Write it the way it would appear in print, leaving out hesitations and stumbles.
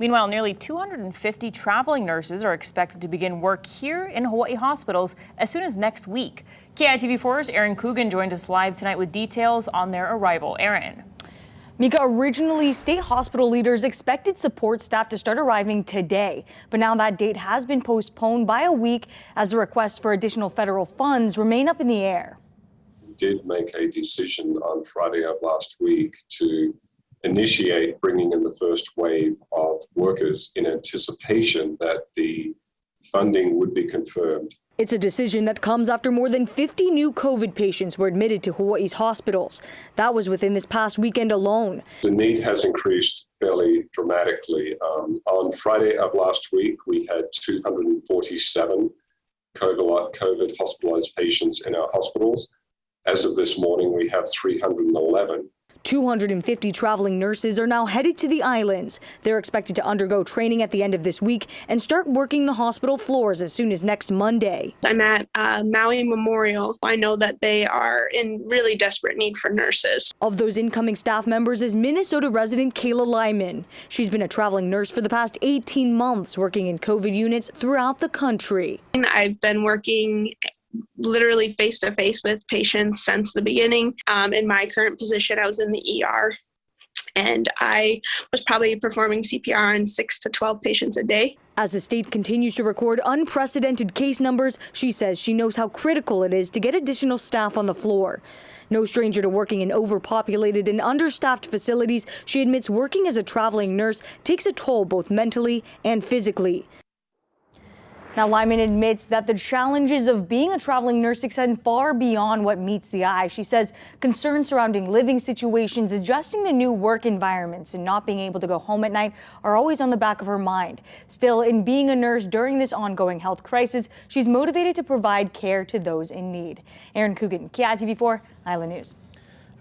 Meanwhile, nearly 250 traveling nurses are expected to begin work here in Hawaii hospitals as soon as next week. KITV4's Aaron Coogan joined us live tonight with details on their arrival. Aaron. Mika, originally state hospital leaders expected support staff to start arriving today, but now that date has been postponed by a week as the request for additional federal funds remain up in the air. We did make a decision on Friday of last week to initiate bringing in the first wave of workers in anticipation that the funding would be confirmed. It's a decision that comes after more than 50 new COVID patients were admitted to Hawaii's hospitals. That was within this past weekend alone. The need has increased fairly dramatically. On Friday of last week, we had 247 COVID hospitalized patients in our hospitals. As of this morning, we have 311. 250 traveling nurses are now headed to the islands. They're expected to undergo training at the end of this week and start working the hospital floors as soon as next Monday. I'm at Maui Memorial. I know that they are in really desperate need for nurses. Of those incoming staff members is Minnesota resident Kayla Lyman. She's been a traveling nurse for the past 18 months, working in COVID units throughout the country. I've been working literally face-to-face with patients since the beginning. In my current position, I was in the ER, and I was probably performing CPR on 6 to 12 patients a day. As the state continues to record unprecedented case numbers, she says she knows how critical it is to get additional staff on the floor. No stranger to working in overpopulated and understaffed facilities, she admits working as a traveling nurse takes a toll both mentally and physically. Now, Lyman admits that the challenges of being a traveling nurse extend far beyond what meets the eye. She says concerns surrounding living situations, adjusting to new work environments, and not being able to go home at night are always on the back of her mind. Still, in being a nurse during this ongoing health crisis, she's motivated to provide care to those in need. Aaron Coogan, KITV4 Island News.